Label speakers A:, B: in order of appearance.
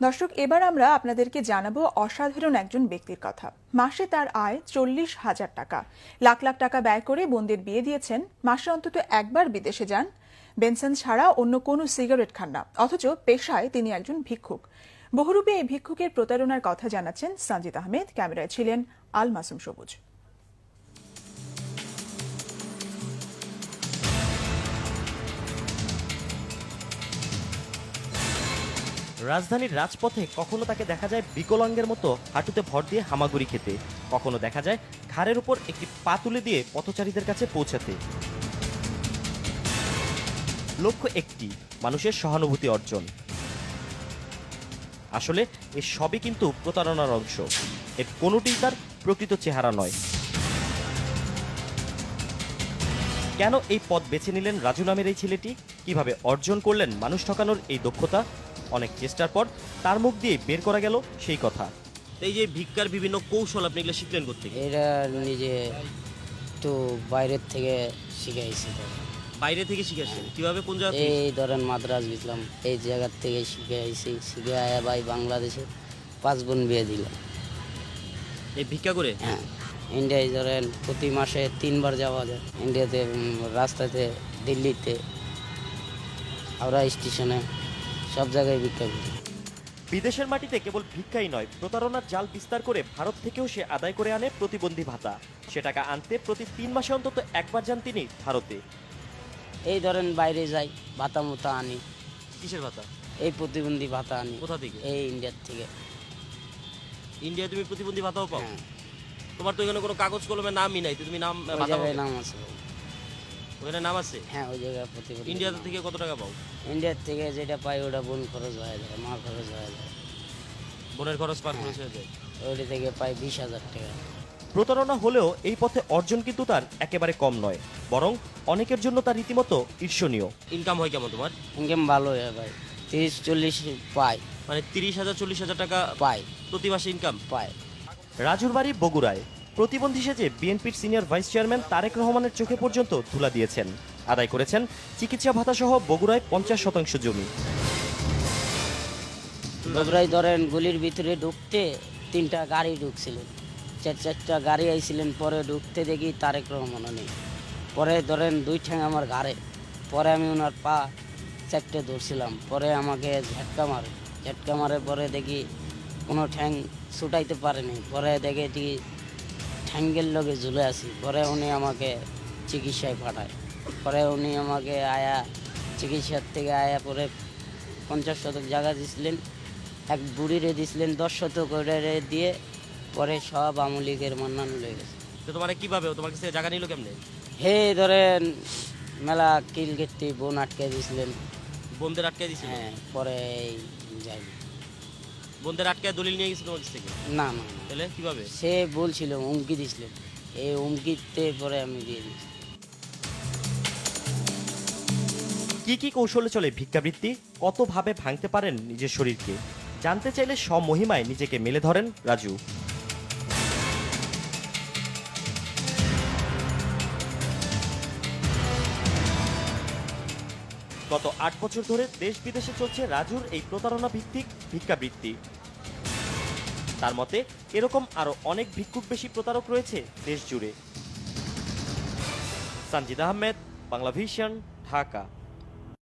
A: দর্শক, এবার আমরা আপনাদেরকে জানাবো অসাধারণ একজন ব্যক্তির কথা। মাসে তার আয় 40,000 টাকা। লাখ লাখ টাকা ব্যয় করে বোনদের বিয়ে দিয়েছেন। মাসে অন্তত একবার বিদেশে যান। বেনসন ছাড়া অন্য কোনো সিগারেট খান না, অথচ পেশায় তিনি একজন ভিক্ষুক। বহুরূপে এই ভিক্ষুকের প্রতারণার কথা জানাচ্ছেন সানজিদ আহমেদ। ক্যামেরায় ছিলেন আল মাসুম সবুজ।
B: রাজধানীর রাজপথে কখনো তাকে দেখা যায় বিকলাঙ্গের মতো হাঁটুতে ভর দিয়ে হামাগুড়ি খেতে, কখনো দেখা যায় ঘাড়ের উপর একটি পা তুলে দিয়ে পথচারীদের কাছে পৌঁছাতে। লক্ষ্য একটি, মানুষের সহানুভূতি অর্জন। আসলে এ সবই কিন্তু প্রতারণার অংশ। এর কোনোটিই তার প্রকৃত চেহারা নয়। কেন এই পথ বেছে নিলেন রাজু নামের এই ছেলেটি? কিভাবে অর্জন করলেন মানুষ ঠকানোর এই দক্ষতা? অনেক চেষ্টার পর তার মুখ দিয়ে বের করা গেল সেই কথা। এই যে ভিক্ষার বিভিন্ন কৌশল আপনি এগুলো শিখলেন কোত্থেকে?
C: এটা নিজে তো বাইরের থেকে শিখাইছি।
B: বাইরে থেকে শিখেছেন? কিভাবে, কোন জায়গা থেকে?
C: এই ধরেন মাদ্রাজ গেছিলাম, এই জায়গার থেকে শিখাইছি। শিখে আয়া ভাই বাংলাদেশে 5 বোন বিয়ে দিলাম
B: এই ভিক্ষা করে?
C: হ্যাঁ, ইন্ডিয়ায় ধরেন প্রতি মাসে 3 বার যাওয়া যায়। ইন্ডিয়াতে রাস্তাতে, দিল্লিতে, হাওড়া স্টেশনে, সব জায়গায় ভিক্ষা করি।
B: বিদেশের মাটিতে কেবল ভিক্ষাই নয়, প্রতারণার জাল বিস্তার করে ভারত থেকেও সে আদায় করে আনে প্রতিবন্ধী ভাতা। সে টাকা আনতে প্রতি 3 মাসে অন্তত একবার যান তিনি ভারতে।
C: এই ধরেন বাইরে যাই, ভাতা মোতা আনি।
B: কিসের ভাতা?
C: এই প্রতিবন্ধী ভাতা আনি।
B: কোথা থেকে?
C: এই ইন্ডিয়ার থেকে।
B: ইন্ডিয়ায় তুমি প্রতিবন্ধী ভাতাও পাও?
C: হ্যাঁ,
B: তোমার তো এখানে কোনো কাগজ কলমে নামই নাই, তুমি নাম
C: ওই
B: ভাতা
C: জায়গায়
B: পাও?
C: নাম আছে।
B: ওখানে নাম আছে?
C: হ্যাঁ, ওই জায়গায় প্রতিবন্ধী।
B: ইন্ডিয়া থেকে কত টাকা পাও?
C: ইন্ডিয়ার থেকে যেটা পাই ওটা বোন খরচ হয়ে যায়, মা খরচ হয়ে যায়।
B: বোনের খরচ পার খরচ হয়ে যায়।
C: ওইটা থেকে পাই 20,000 টাকা।
B: প্রতারণা হলেও এই পথে অর্জন কিন্তু তার একেবারে কম নয়, বরং অনেকের জন্য তার রীতিমতো ঈর্ষণীয়। ইনকাম হয় কেমন তোমার?
C: ইনকাম ভালো হয় ভাই, 30-40 পাই।
B: মানে 30,000 40,000 টাকা
C: পাই
B: প্রতি মাসে ইনকাম?
C: পাই।
B: রাজুর বাড়ি বগুড়ায়। প্রতিবন্ধী সেজে বিএনপির সিনিয়র ভাইস চেয়ারম্যান তারেক রহমানের চোখে পর্যন্ত ধুলা দিয়েছেন। আদায় করেছেন চিকিৎসা ভাতা সহ বগুড়ায় 50% জমি।
C: বগুড়ায় ধরেন গলির ভিতরে ঢুকতে 3টা গাড়ি ঢুকছিল, 4টা গাড়ি আইছিলেন। পরে ঢুকতে দেখি তারেক রহমান নেই। পরে ধরেন 2 ঠ্যাং আমার ঘাড়ে। পরে আমি ওনার পা 4টে ধরছিলাম। পরে আমাকে ঝটকা মারে। পরে দেখি কোনো ঠ্যাং ছুটাইতে পারেনি। পরে দেখি ঠ্যাঙ্গের লগে ঝুলে আছি। পরে উনি আমাকে চিকিৎসায় পাঠায়। পরে উনি আমাকে চিকিৎসার থেকে পরে 50 শতক জায়গা দিয়েছিলেন, এক বুড়িরে দিয়েছিলেন 10 শতক করে দিয়ে। পরে সব আওয়ামী লীগের মান্নান হয়ে গেছে।
B: তো তোমার কিভাবে, তোমার কাছে জায়গা নিল কেমনে?
C: হে ধরেন মেলা কিল কেটে বোন আটকে দিয়েছিলেন।
B: বন্ধের আটকে দিছিল?
C: হ্যাঁ, পরে যাই
B: বন্ধের আটকে দলিল নিয়ে গেছিল তোমার কাছ থেকে?
C: না না,
B: তাহলে কিভাবে?
C: সে বলছিল, হুমকি দিয়েছিলেন। এই হুমকিতে পরে আমি দিয়ে দিয়েছি।
B: কি কি কৌশলে চলে ভিক্ষাবৃত্তি? কতভাবে ভাঙতে পারেন নিজের শরীরকে? জানতে চাইলে স্বমহিমায় নিজেকে মেলে ধরেন রাজু। গত 8 বছর ধরে দেশ বিদেশে চলছে রাজুর এই প্রতারণা ভিত্তিক ভিক্ষাবৃত্তি। তার মতে এরকম আরো অনেক ভিক্ষুক বেশি প্রতারক রয়েছে দেশ জুড়ে। সানজিদ আহমেদ, বাংলা ভিশন, ঢাকা।